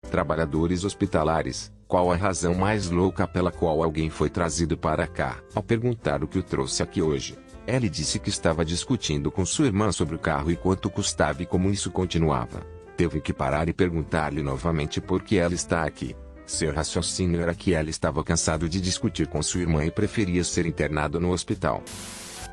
Trabalhadores hospitalares, qual a razão mais louca pela qual alguém foi trazido para cá? Ao perguntar o que o trouxe aqui hoje, Ellie disse que estava discutindo com sua irmã sobre o carro e quanto custava e como isso continuava. Teve que parar e perguntar-lhe novamente por que ela está aqui. Seu raciocínio era que ela estava cansado de discutir com sua irmã e preferia ser internado no hospital.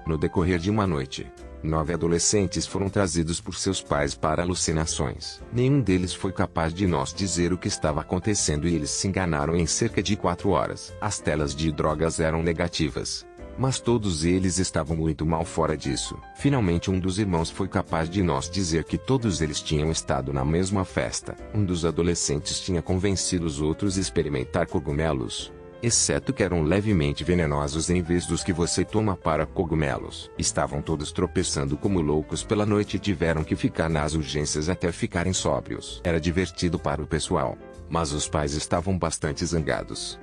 No decorrer de uma noite, 9 adolescentes foram trazidos por seus pais para alucinações. Nenhum deles foi capaz de nos dizer o que estava acontecendo e eles se enganaram em cerca de 4 horas. As telas de drogas eram negativas, mas todos eles estavam muito mal fora disso. Finalmente um dos irmãos foi capaz de nos dizer que todos eles tinham estado na mesma festa. Um dos adolescentes tinha convencido os outros a experimentar cogumelos, exceto que eram levemente venenosos em vez dos que você toma para cogumelos. Estavam todos tropeçando como loucos pela noite e tiveram que ficar nas urgências até ficarem sóbrios. Era divertido para o pessoal, mas os pais estavam bastante zangados.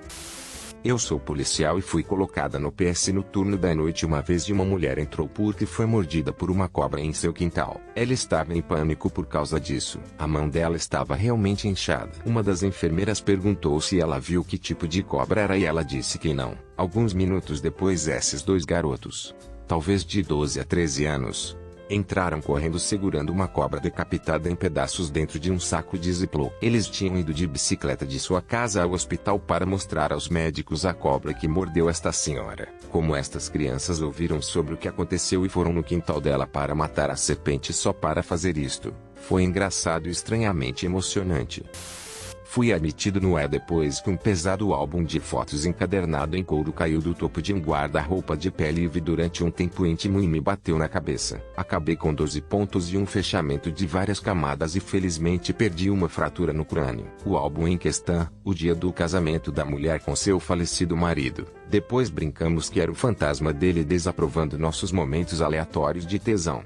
Eu sou policial e fui colocada no PS no turno da noite uma vez e uma mulher entrou porque foi mordida por uma cobra em seu quintal. Ela estava em pânico por causa disso. A mão dela estava realmente inchada. Uma das enfermeiras perguntou se ela viu que tipo de cobra era e ela disse que não. Alguns minutos depois esses 2 garotos, talvez de 12 a 13 anos, entraram correndo segurando uma cobra decapitada em pedaços dentro de um saco de Ziploc. Eles tinham ido de bicicleta de sua casa ao hospital para mostrar aos médicos a cobra que mordeu esta senhora. Como estas crianças ouviram sobre o que aconteceu e foram no quintal dela para matar a serpente só para fazer isto, foi engraçado e estranhamente emocionante. Fui admitido no E depois que um pesado álbum de fotos encadernado em couro caiu do topo de um guarda-roupa de pele e vi durante um tempo íntimo e me bateu na cabeça. Acabei com 12 pontos e um fechamento de várias camadas e felizmente perdi uma fratura no crânio. O álbum em questão, o dia do casamento da mulher com seu falecido marido. Depois brincamos que era o fantasma dele desaprovando nossos momentos aleatórios de tesão.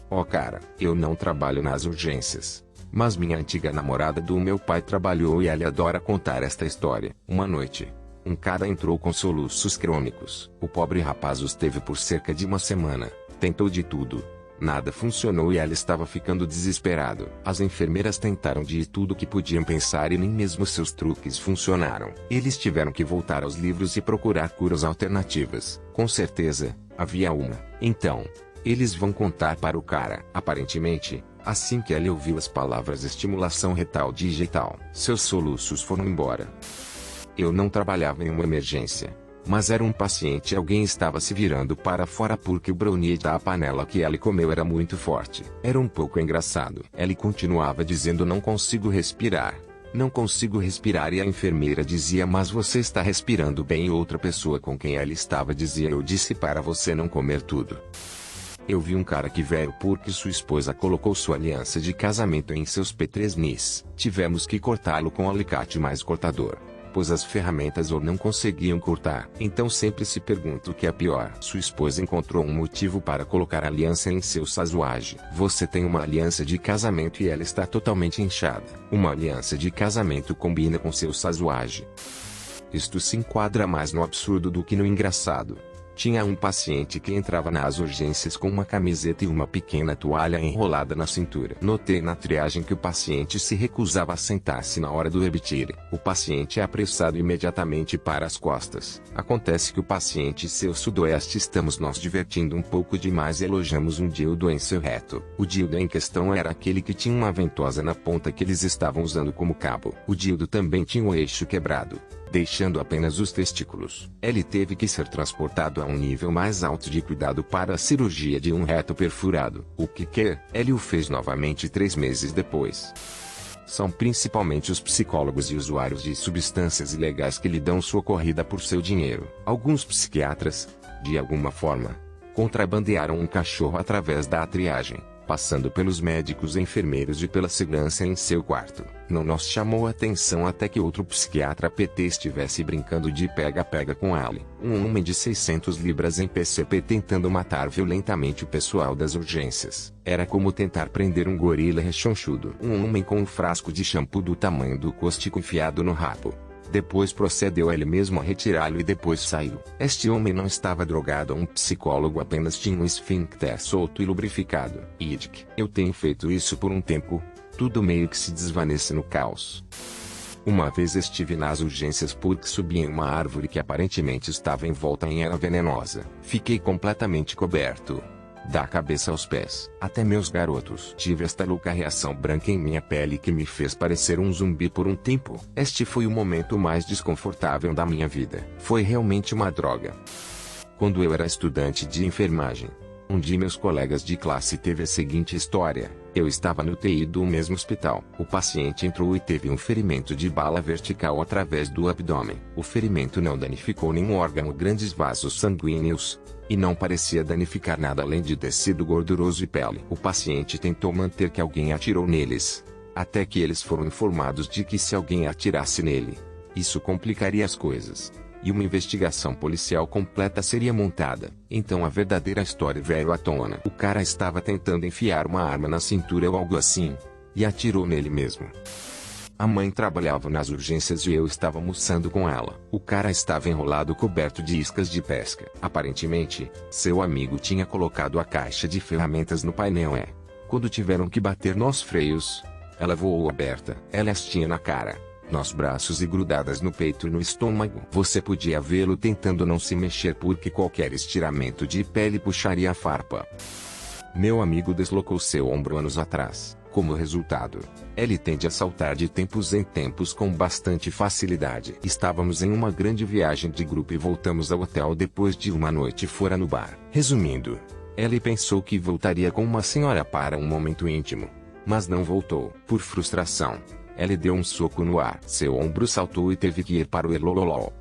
Oh cara, eu não trabalho nas urgências, mas minha antiga namorada do meu pai trabalhou e ela adora contar esta história. Uma noite, um cara entrou com soluços crônicos. O pobre rapaz os teve por cerca de uma semana. Tentou de tudo. Nada funcionou e ela estava ficando desesperado. As enfermeiras tentaram de tudo que podiam pensar e nem mesmo seus truques funcionaram. Eles tiveram que voltar aos livros e procurar curas alternativas. Com certeza, havia uma. Então, eles vão contar para o cara. Aparentemente, assim que ele ouviu as palavras estimulação retal digital, seus soluços foram embora. Eu não trabalhava em uma emergência, mas era um paciente e alguém estava se virando para fora porque o brownie da panela que ele comeu era muito forte. Era um pouco engraçado. Ele continuava dizendo não consigo respirar. Não consigo respirar e a enfermeira dizia mas você está respirando bem e outra pessoa com quem ele estava dizia eu disse para você não comer tudo. Eu vi um cara que veio porque sua esposa colocou sua aliança de casamento em seus petresnis. Tivemos que cortá-lo com alicate mais cortador, pois as ferramentas ou não conseguiam cortar. Então sempre se pergunta o que é pior. Sua esposa encontrou um motivo para colocar a aliança em seu sasuage. Você tem uma aliança de casamento e ela está totalmente inchada. Uma aliança de casamento combina com seu sasuage. Isto se enquadra mais no absurdo do que no engraçado. Tinha um paciente que entrava nas urgências com uma camiseta e uma pequena toalha enrolada na cintura. Notei na triagem que o paciente se recusava a sentar-se na hora do rebitire. O paciente é apressado imediatamente para as costas. Acontece que o paciente e seu sudoeste estamos nos divertindo um pouco demais e elogiamos um dildo em seu reto. O dildo em questão era aquele que tinha uma ventosa na ponta que eles estavam usando como cabo. O dildo também tinha o eixo quebrado, deixando apenas os testículos. Ele teve que ser transportado a um nível mais alto de cuidado para a cirurgia de um reto perfurado. O que ele o fez novamente 3 meses depois. São principalmente os psicólogos e usuários de substâncias ilegais que lhe dão sua corrida por seu dinheiro. Alguns psiquiatras, de alguma forma, contrabandearam um cachorro através da triagem, passando pelos médicos e enfermeiros e pela segurança em seu quarto. Não nos chamou a atenção até que outro psiquiatra PT estivesse brincando de pega-pega com ele. Um homem de 600 libras em PCP tentando matar violentamente o pessoal das urgências. Era como tentar prender um gorila rechonchudo. Um homem com um frasco de shampoo do tamanho do cóstico enfiado no rabo. Depois procedeu ele mesmo a retirá-lo e depois saiu. Este homem não estava drogado, um psicólogo apenas tinha um esfíncter solto e lubrificado. Eu tenho feito isso por um tempo, tudo meio que se desvanece no caos. Uma vez estive nas urgências porque subi em uma árvore que aparentemente estava envolta em erva venenosa. Fiquei completamente coberto, da cabeça aos pés, até meus garotos. Tive esta louca reação branca em minha pele que me fez parecer um zumbi por um tempo. Este foi o momento mais desconfortável da minha vida. Foi realmente uma droga. Quando eu era estudante de enfermagem, um de meus colegas de classe teve a seguinte história. Eu estava no TI do mesmo hospital. O paciente entrou e teve um ferimento de bala vertical através do abdômen. O ferimento não danificou nenhum órgão, grandes vasos sanguíneos, e não parecia danificar nada além de tecido gorduroso e pele. O paciente tentou manter que alguém atirou neles, até que eles foram informados de que se alguém atirasse nele, isso complicaria as coisas, e uma investigação policial completa seria montada. Então a verdadeira história veio à tona. O cara estava tentando enfiar uma arma na cintura ou algo assim, e atirou nele mesmo. A mãe trabalhava nas urgências e eu estava almoçando com ela. O cara estava enrolado coberto de iscas de pesca. Aparentemente, seu amigo tinha colocado a caixa de ferramentas no painel. Quando tiveram que bater nos freios, ela voou aberta. Ela as tinha na cara, nos braços e grudadas no peito e no estômago. Você podia vê-lo tentando não se mexer porque qualquer estiramento de pele puxaria a farpa. Meu amigo deslocou seu ombro anos atrás. Como resultado, ele tende a saltar de tempos em tempos com bastante facilidade. Estávamos em uma grande viagem de grupo e voltamos ao hotel depois de uma noite fora no bar. Resumindo, ele pensou que voltaria com uma senhora para um momento íntimo, mas não voltou. Por frustração, ele deu um soco no ar. Seu ombro saltou e teve que ir para o Elololol.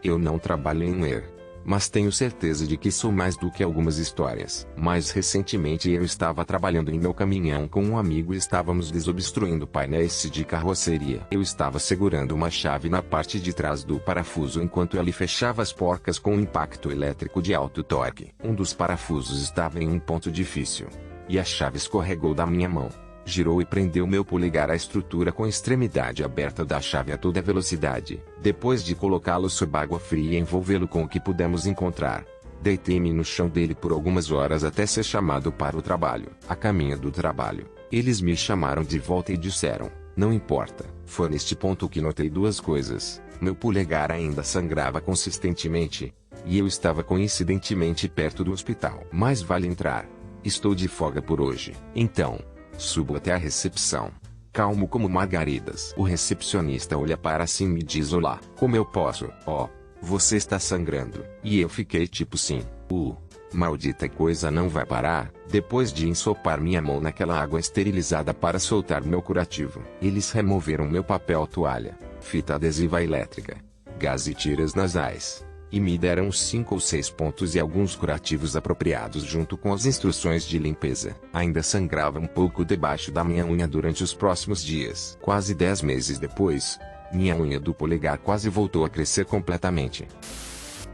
Eu não trabalho em ER, mas tenho certeza de que sou mais do que algumas histórias. Mais recentemente eu estava trabalhando em meu caminhão com um amigo e estávamos desobstruindo painéis de carroceria. Eu estava segurando uma chave na parte de trás do parafuso enquanto ele fechava as porcas com um impacto elétrico de alto torque. Um dos parafusos estava em um ponto difícil, e a chave escorregou da minha mão, girou e prendeu meu polegar à estrutura com a extremidade aberta da chave a toda velocidade. Depois de colocá-lo sob água fria e envolvê-lo com o que pudemos encontrar, deitei-me no chão dele por algumas horas até ser chamado para o trabalho. A caminho do trabalho, eles me chamaram de volta e disseram, não importa. Foi neste ponto que notei duas coisas. Meu polegar ainda sangrava consistentemente, e eu estava coincidentemente perto do hospital. Mas vale entrar. Estou de folga por hoje. Então, subo até a recepção, calmo como margaridas. O recepcionista olha para cima e me diz olá. Como eu posso? Você está sangrando. E eu fiquei tipo sim. Maldita coisa não vai parar. Depois de ensopar minha mão naquela água esterilizada para soltar meu curativo, eles removeram meu papel toalha, fita adesiva elétrica, gás e tiras nasais, e me deram 5 ou 6 pontos e alguns curativos apropriados junto com as instruções de limpeza. Ainda sangrava um pouco debaixo da minha unha durante os próximos dias. Quase 10 meses depois, minha unha do polegar quase voltou a crescer completamente.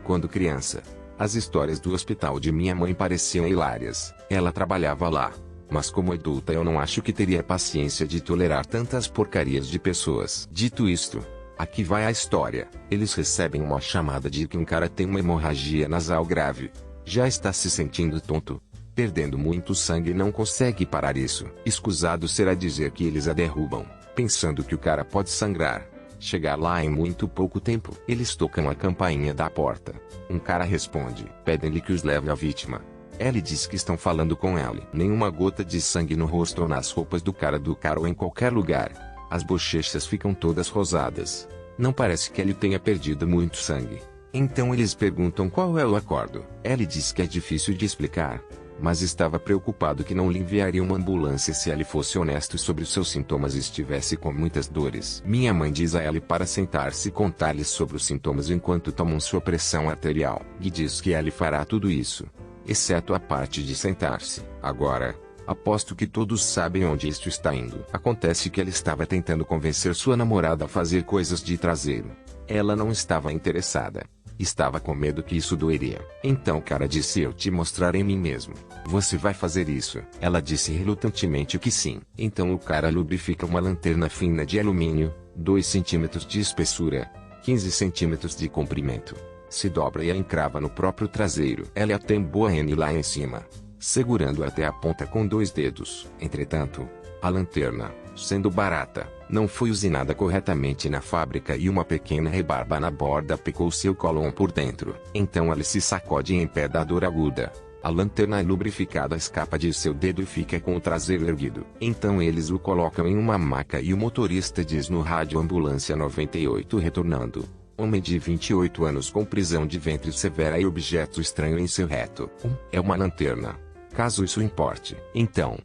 Quando criança, as histórias do hospital de minha mãe pareciam hilárias. Ela trabalhava lá, mas como adulta eu não acho que teria paciência de tolerar tantas porcarias de pessoas. Dito isto, aqui vai a história. Eles recebem uma chamada de que um cara tem uma hemorragia nasal grave. Já está se sentindo tonto, perdendo muito sangue e não consegue parar isso. Escusado será dizer que eles a derrubam, pensando que o cara pode sangrar, chegar lá em muito pouco tempo. Eles tocam a campainha da porta. Um cara responde. Pedem-lhe que os leve à vítima. Ellie diz que estão falando com Ellie. Nenhuma gota de sangue no rosto ou nas roupas do cara ou em qualquer lugar. As bochechas ficam todas rosadas. Não parece que ele tenha perdido muito sangue. Então eles perguntam qual é o acordo. Ellie diz que é difícil de explicar, mas estava preocupado que não lhe enviaria uma ambulância se ele fosse honesto sobre os seus sintomas e estivesse com muitas dores. Minha mãe diz a Ellie para sentar-se e contar-lhe sobre os sintomas enquanto tomam sua pressão arterial. E diz que Ellie fará tudo isso, exceto a parte de sentar-se. Agora, aposto que todos sabem onde isto está indo. Acontece que ela estava tentando convencer sua namorada a fazer coisas de traseiro. Ela não estava interessada. Estava com medo que isso doeria. Então o cara disse: eu te mostrarei em mim mesmo. Você vai fazer isso? Ela disse relutantemente que sim. Então o cara lubrifica uma lanterna fina de alumínio, 2 centímetros de espessura, 15 centímetros de comprimento. Se dobra e a encrava no próprio traseiro. Ela tem boa N lá em cima, segurando até a ponta com 2 dedos. Entretanto, a lanterna, sendo barata, não foi usinada corretamente na fábrica e uma pequena rebarba na borda picou seu cólon por dentro. Então ele se sacode em pé da dor aguda. A lanterna lubrificada escapa de seu dedo e fica com o traseiro erguido. Então eles o colocam em uma maca e o motorista diz no rádio ambulância 98 retornando. Homem de 28 anos com prisão de ventre severa e objeto estranho em seu reto. É uma lanterna. Caso isso importe. Então,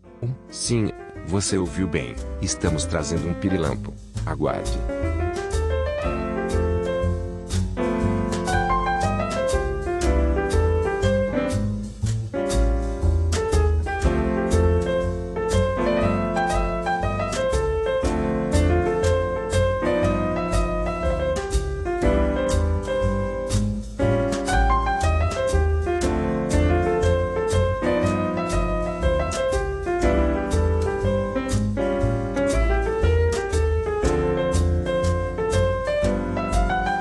sim, você ouviu bem. Estamos trazendo um pirilampo. Aguarde.